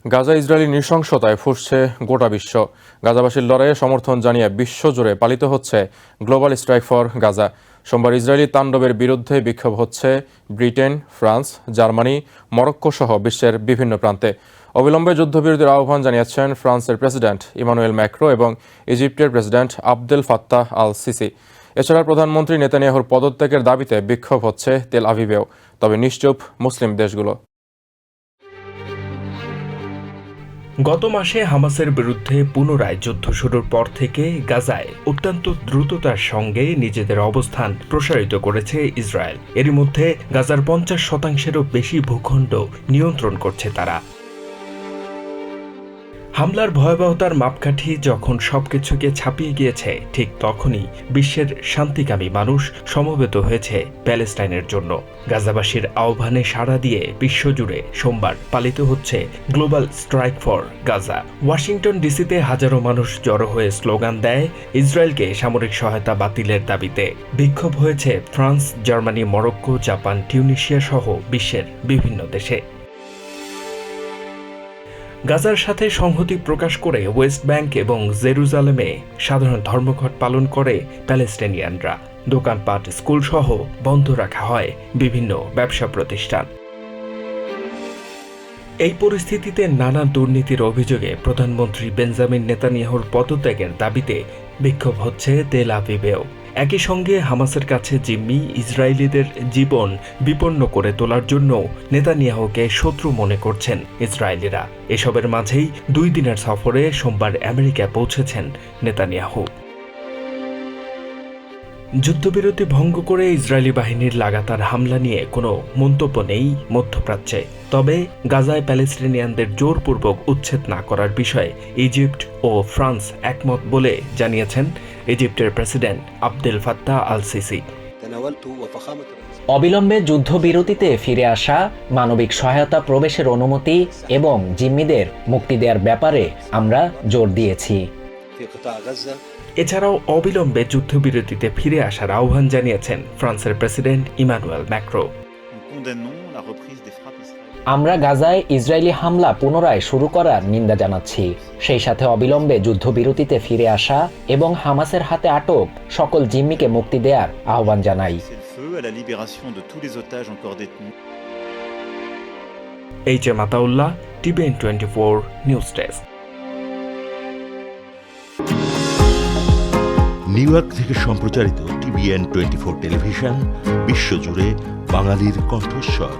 Gaza Israeli নৃশংসতায় ফুঁসছে গোটা বিশ্ব। গাজাবাসীর লড়াইয়ে সমর্থন জানিয়ে বিশ্বজুড়ে পালিত হচ্ছে গ্লোবাল স্ট্রাইক ফর গাজা। সোমবার ইসরায়েলি তাণ্ডবের বিরুদ্ধে বিক্ষোভ হচ্ছে ব্রিটেন, ফ্রান্স, জার্মানি, মরক্কো সহ বিশ্বের বিভিন্ন প্রান্তে। অবিলম্বে যুদ্ধবিরতির আহ্বান জানিয়েছেন ফ্রান্সের প্রেসিডেন্ট ইমানুয়েল ম্যাক্রো এবং ইজিপ্টের president Abdel Fattah al Sisi. এছাড়া প্রধানমন্ত্রী নেতানিয়াহুর পদত্যাগের দাবিতে বিক্ষোভ হচ্ছে তেল আভিভেও। তবে নিশ্চুপ মুসলিম দেশগুলো। গত মাসে হামাসের বিরুদ্ধে পুনরায় যুদ্ধ শুরুর পর থেকে গাজায় অত্যন্ত দ্রুততার সঙ্গে নিজেদের অবস্থান প্রসারিত করেছে ইসরায়েল। এরই মধ্যে গাজার 50%-এরও বেশি ভূখণ্ড নিয়ন্ত্রণ করছে তারা। হামলার ভয়াবহতার মাপকাঠি যখন সবকিছুকে ছাপিয়ে গিয়েছে, ঠিক তখনই বিশ্বের শান্তিকামী মানুষ সমবেত হয়েছে প্যালেস্টাইনের জন্য। গাজাবাসীর আহ্বানে সাড়া দিয়ে বিশ্বজুড়ে সোমবার পালিত হচ্ছে global strike for Gaza. Washington ডিসিতে হাজারো মানুষ জড়ো হয়ে স্লোগান দেয় ইসরায়েলকে সামরিক সহায়তা বাতিলের দাবিতে। বিক্ষোভ হয়েছে France, Germany, Morocco, Japan, Tunisia সহ বিশ্বের বিভিন্ন দেশে। গাজার সাথে সংহতি প্রকাশ করে ওয়েস্ট ব্যাংক এবং জেরুজালেমে সাধারণ ধর্মঘট পালন করে প্যালেস্টাইনিয়ানরা। দোকানপাট, স্কুল সহ বন্ধ রাখা হয় বিভিন্ন ব্যবসা প্রতিষ্ঠান। এই পরিস্থিতিতে নানা দুর্নীতির অভিযোগে প্রধানমন্ত্রী বেঞ্জামিন নেতানিয়াহুর পদত্যাগের দাবিতে বিক্ষোভ হচ্ছে তেল আভিভেও। একই সঙ্গে হামাসের কাছে জিম্মি ইসরায়েলিদের জীবন বিপন্ন করে তোলার জন্য নেতানিয়াহুকে শত্রু মনে করছেন ইসরায়েলিরা। এসবের মাঝেই 2 দিনের সফরে সোমবার আমেরিকায় পৌঁছেছেন নেতানিয়াহু। যুদ্ধবিরতি ভঙ্গ করে ইসরায়েলি বাহিনীর লাগাতার হামলা নিয়ে কোনো মন্তব্য নেই মধ্যপ্রাচ্যে। তবে গাজায় প্যালেস্টাইনিয়ানদের জোরপূর্বক উচ্ছেদ না করার বিষয়ে ইজিপ্ট ও ফ্রান্স একমত বলে জানিয়েছেন ইজিপ্টের president Abdel Fattah al Sisi. অবিলম্বে যুদ্ধবিরতিতে ফিরে আসা, মানবিক সহায়তা প্রবেশের অনুমতি এবং জিম্মিদের মুক্তি দেওয়ার ব্যাপারে আমরা জোর দিয়েছি। এছাড়াও অবিলম্বে যুদ্ধবিরতিতে ফিরে আসার আহ্বান জানিয়েছেন ফ্রান্সের প্রেসিডেন্ট ইমানুয়েল ম্যাক্রো। আমরা গাজায় ইসরায়েলি হামলা পুনরায় শুরু করার নিন্দা জানাচ্ছি। সেই সাথে অবিলম্বে যুদ্ধবিরতিতে ফিরে আসা এবং হামাসের হাতে আটক সকল জিম্মিকে মুক্তি দেওয়ার আহ্বান জানাই। H A. Mataullah, TVN 24 news desk. New York থেকে সম্প্রচারিত টিভিএন 24 টেলিভিশন বিশ্বজুড়ে বাঙালির কণ্ঠস্বর।